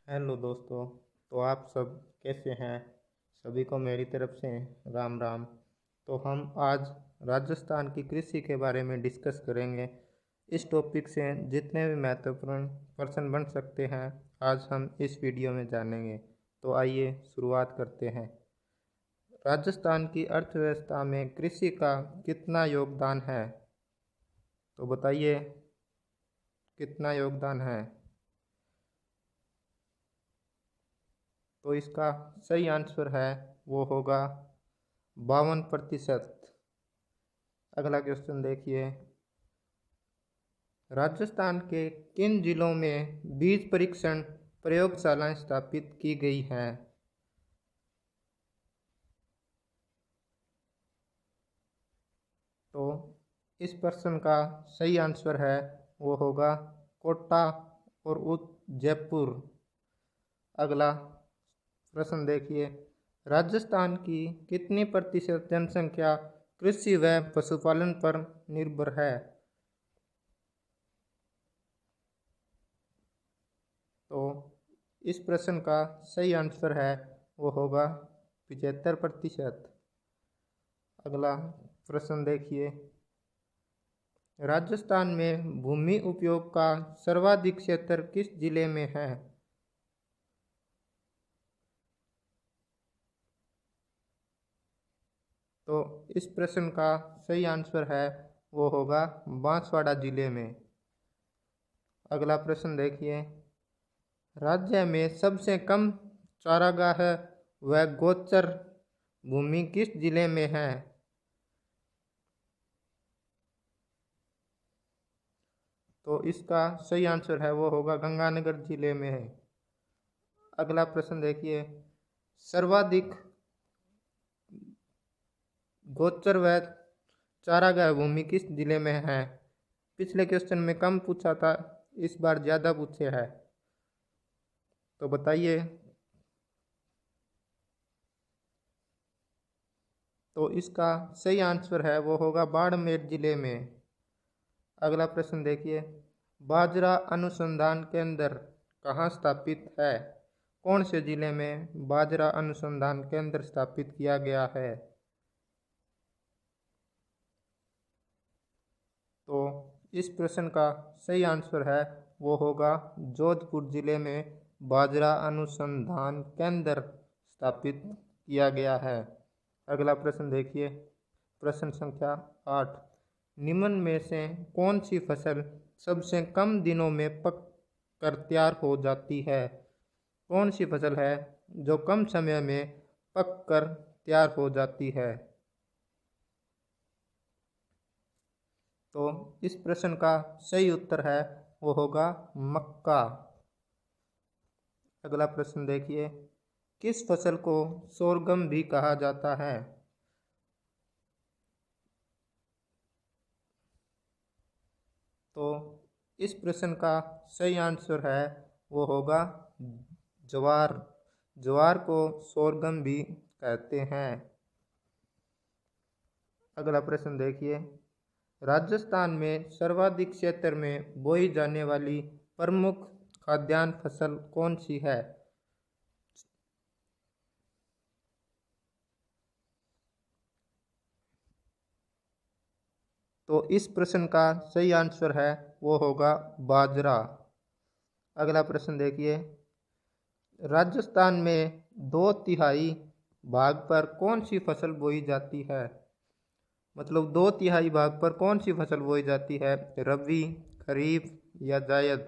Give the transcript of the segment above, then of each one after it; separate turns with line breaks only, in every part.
Hello दोस्तों। तो आप सब कैसे हैं? सभी को मेरी तरफ से राम राम। तो हम आज राजस्थान की कृषि के बारे में डिस्कस करेंगे। इस टॉपिक से जितने भी महत्वपूर्ण प्रश्न बन सकते हैं आज हम इस वीडियो में जानेंगे। तो आइए शुरुआत करते हैं। राजस्थान की अर्थव्यवस्था में कृषि का कितना योगदान है? तो बताइए कितना योगदान है। तो इसका सही आंसर है वो होगा 52%। अगला क्वेश्चन देखिए। राजस्थान के किन जिलों में बीज परीक्षण प्रयोगशालाएं स्थापित की गई हैं? तो इस प्रश्न का सही आंसर है वो होगा कोटा और जयपुर। अगला प्रश्न देखिए। राजस्थान की कितनी प्रतिशत जनसंख्या कृषि व पशुपालन पर निर्भर है? तो इस प्रश्न का सही आंसर है वो होगा 75%। अगला प्रश्न देखिए। राजस्थान में भूमि उपयोग का सर्वाधिक क्षेत्र किस जिले में है? तो इस प्रश्न का सही आंसर है वो होगा बांसवाड़ा जिले में। अगला प्रश्न देखिए। राज्य में सबसे कम चारागाह व गोचर भूमि किस जिले में है? तो इसका सही आंसर है वो होगा गंगानगर जिले में है। अगला प्रश्न देखिए। सर्वाधिक गोचर व चारागाह भूमि किस जिले में है? पिछले क्वेश्चन में कम पूछा था, इस बार ज़्यादा पूछे है। तो बताइए। तो इसका सही आंसर है वो होगा बाड़मेर जिले में। अगला प्रश्न देखिए। बाजरा अनुसंधान केंद्र कहाँ स्थापित है? कौन से जिले में बाजरा अनुसंधान केंद्र स्थापित किया गया है? तो इस प्रश्न का सही आंसर है वो होगा जोधपुर जिले में बाजरा अनुसंधान केंद्र स्थापित किया गया है। अगला प्रश्न देखिए। प्रश्न संख्या 8। निम्न में से कौन सी फसल सबसे कम दिनों में पक कर तैयार हो जाती है? कौन सी फसल है जो कम समय में पक कर तैयार हो जाती है? तो इस प्रश्न का सही उत्तर है वो होगा मक्का। अगला प्रश्न देखिए। किस फसल को सोरगम भी कहा जाता है? तो इस प्रश्न का सही आंसर है वो होगा ज्वार। ज्वार को सोरगम भी कहते हैं। अगला प्रश्न देखिए। राजस्थान में सर्वाधिक क्षेत्र में बोई जाने वाली प्रमुख खाद्यान्न फसल कौन सी है? तो इस प्रश्न का सही आंसर है वो होगा बाजरा। अगला प्रश्न देखिए। राजस्थान में 2/3 भाग पर कौन सी फसल बोई जाती है? मतलब 2/3 भाग पर कौन सी फसल बोई जाती है? रबी, खरीफ या जायद?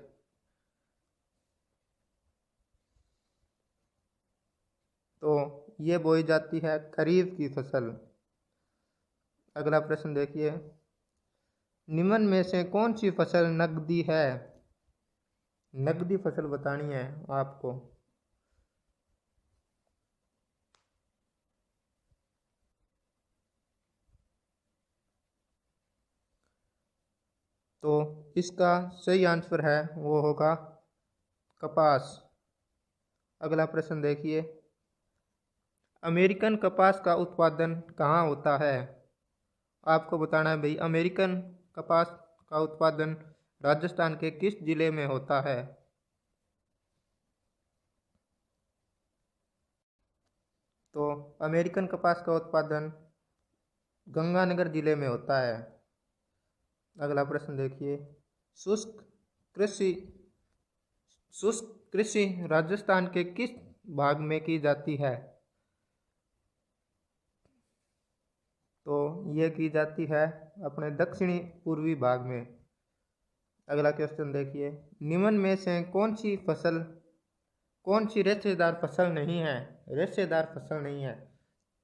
तो ये बोई जाती है खरीफ की फसल। अगला प्रश्न देखिए। निम्न में से कौन सी फसल नकदी है? नकदी फसल बतानी है आपको। तो इसका सही आंसर है वो होगा कपास। अगला प्रश्न देखिए। अमेरिकन कपास का उत्पादन कहाँ होता है? आपको बताना है भाई, अमेरिकन कपास का उत्पादन राजस्थान के किस जिले में होता है? तो अमेरिकन कपास का उत्पादन गंगानगर जिले में होता है। अगला प्रश्न देखिए, शुष्क कृषि शुष्क कृषि राजस्थान के किस भाग में की जाती है? तो ये की जाती है अपने दक्षिणी पूर्वी भाग में। अगला क्वेश्चन देखिए, निम्न में से कौन सी रेशेदार फसल नहीं है? रेशेदार फसल नहीं है।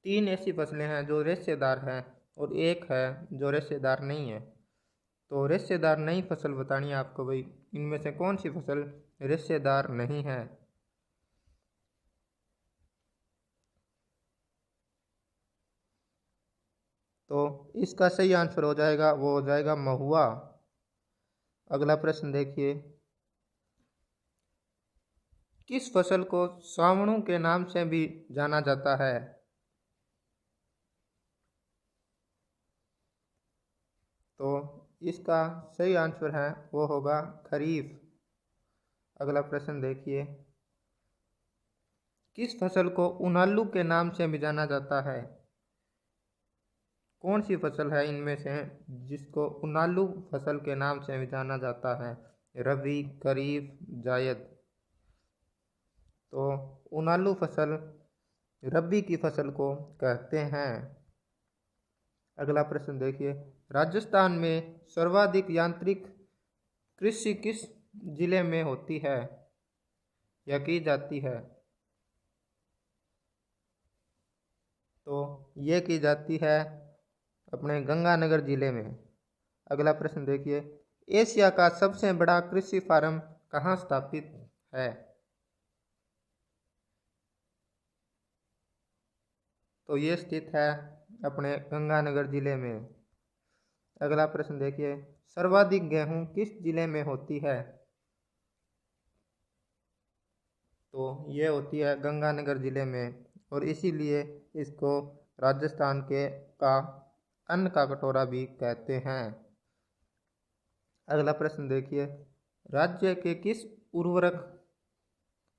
3 ऐसी फसलें हैं जो रेशेदार हैं और एक है जो रेशेदार नहीं है। तो रेशेदार नई फसल बतानी है आपको भाई, इनमें से कौन सी फसल रेशेदार नहीं है? तो इसका सही आंसर हो जाएगा, वो हो जाएगा महुआ। अगला प्रश्न देखिए, किस फसल को सावणु के नाम से भी जाना जाता है? तो इसका सही आंसर है वो होगा खरीफ। अगला प्रश्न देखिए, किस फसल को उनालू के नाम से भी जाना जाता है? कौन सी फसल है इनमें से जिसको उनालू फसल के नाम से भी जाना जाता है? रबी, खरीफ, जायद। तो उनालू फसल रबी की फसल को कहते हैं। अगला प्रश्न देखिए, राजस्थान में सर्वाधिक यांत्रिक कृषि किस जिले में होती है या की जाती है? तो ये की जाती है अपने गंगानगर जिले में। अगला प्रश्न देखिए, एशिया का सबसे बड़ा कृषि फार्म कहाँ स्थापित है? तो ये स्थित है अपने गंगानगर जिले में। अगला प्रश्न देखिए, सर्वाधिक गेहूं किस जिले में होती है? तो ये होती है गंगानगर जिले में, और इसीलिए इसको राजस्थान के का अन्न का कटोरा भी कहते हैं। अगला प्रश्न देखिए, राज्य के किस उर्वरक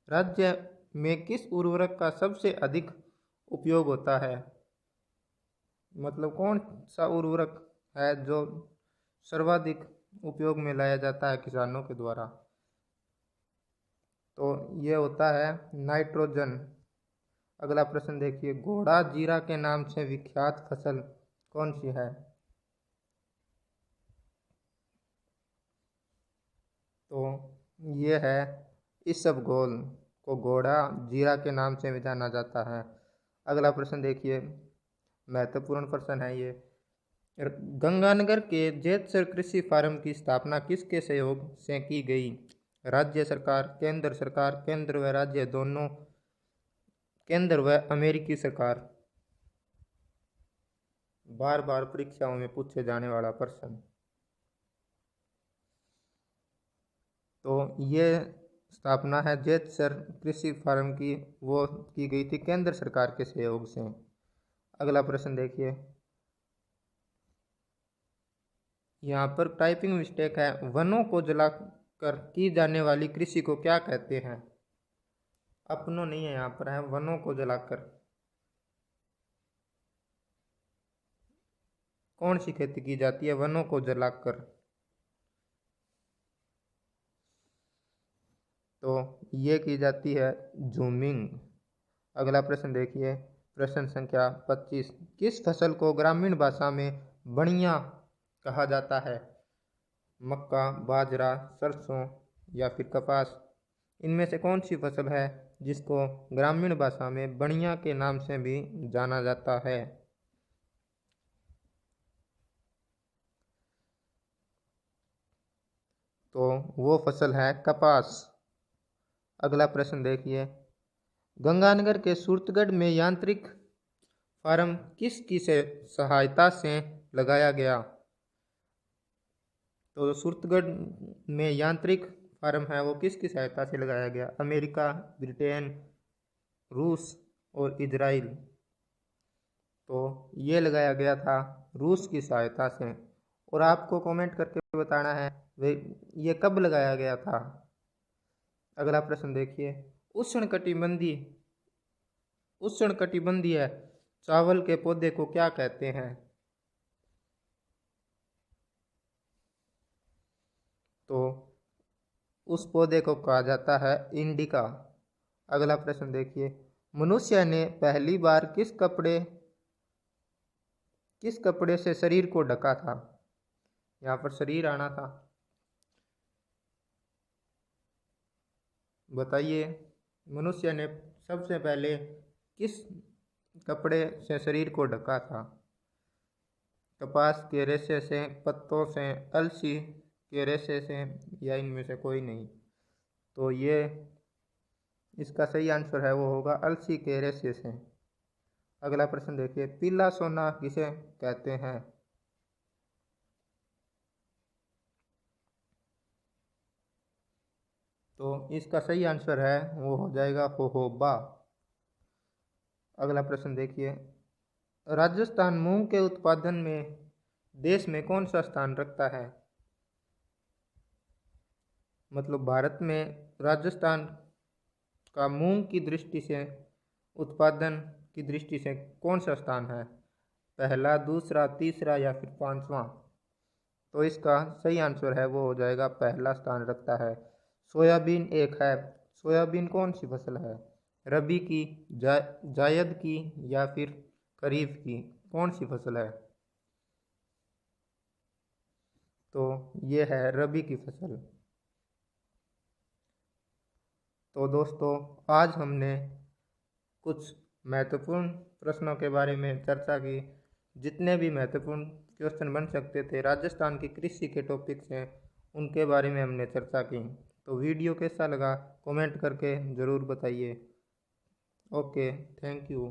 राज्य में किस उर्वरक का सबसे अधिक उपयोग होता है? मतलब कौन सा उर्वरक है जो सर्वाधिक उपयोग में लाया जाता है किसानों के द्वारा? तो ये होता है नाइट्रोजन। अगला प्रश्न देखिए, घोड़ा जीरा के नाम से विख्यात फसल कौन सी है? तो ये है इसबगोल, को घोड़ा जीरा के नाम से भी जाना जाता है। अगला प्रश्न देखिए, महत्वपूर्ण प्रश्न है ये, गंगानगर के जेतसर कृषि फार्म की स्थापना किसके सहयोग से की गई? राज्य सरकार, केंद्र सरकार, केंद्र व राज्य दोनों, केंद्र व अमेरिकी सरकार। बार बार परीक्षाओं में पूछे जाने वाला प्रश्न। तो ये स्थापना है जेतसर कृषि फार्म की, वो की गई थी केंद्र सरकार के सहयोग से। अगला प्रश्न देखिए, यहाँ पर टाइपिंग मिस्टेक है, वनों को जलाकर की जाने वाली कृषि को क्या कहते हैं? अपनों नहीं है, यहाँ पर है वनों को जलाकर। कौन सी खेती की जाती है वनों को जलाकर? तो ये की जाती है जूमिंग। अगला प्रश्न देखिए, प्रश्न संख्या 25, किस फसल को ग्रामीण भाषा में बणिया कहा जाता है? मक्का, बाजरा, सरसों या फिर कपास। इनमें से कौन सी फसल है जिसको ग्रामीण भाषा में बणिया के नाम से भी जाना जाता है? तो वो फसल है कपास। अगला प्रश्न देखिए, गंगानगर के सूरतगढ़ में यांत्रिक फार्म किसकी से सहायता से लगाया गया? तो सूरतगढ़ में यांत्रिक फार्म है वो किसकी सहायता से लगाया गया? अमेरिका, ब्रिटेन, रूस और इजराइल। तो ये लगाया गया था रूस की सहायता से। और आपको कमेंट करके बताना है वे ये कब लगाया गया था। अगला प्रश्न देखिए, उष्णकटिबंधीय उष्णकटिबंधीय चावल के पौधे को क्या कहते हैं? तो उस पौधे को कहा जाता है इंडिका। अगला प्रश्न देखिए, मनुष्य ने पहली बार किस कपड़े से शरीर को ढका था? यहाँ पर शरीर आना था, बताइए। मनुष्य ने सबसे पहले किस कपड़े से शरीर को ढका था? कपास के रेशे से, पत्तों से, अलसी के रेशे से, या इनमें से कोई नहीं? तो ये इसका सही आंसर है, वो होगा अलसी के रेशे से। अगला प्रश्न देखिए, पीला सोना किसे कहते हैं? तो इसका सही आंसर है, वो हो जाएगा होहोबा। अगला प्रश्न देखिए, राजस्थान मूंग के उत्पादन में देश में कौन सा स्थान रखता है? मतलब भारत में राजस्थान का मूंग की दृष्टि से, उत्पादन की दृष्टि से कौन सा स्थान है? पहला, दूसरा, तीसरा या फिर पांचवा? तो इसका सही आंसर है, वो हो जाएगा पहला स्थान रखता है। सोयाबीन एक है, सोयाबीन कौन सी फसल है? रबी की, जायद की या फिर खरीफ की? कौन सी फसल है? तो ये है रबी की फसल। तो दोस्तों, आज हमने कुछ महत्वपूर्ण प्रश्नों के बारे में चर्चा की। जितने भी महत्वपूर्ण क्वेश्चन बन सकते थे राजस्थान की कृषि के टॉपिक से, उनके बारे में हमने चर्चा की। तो वीडियो कैसा लगा कमेंट करके ज़रूर बताइए। Okay, thank you.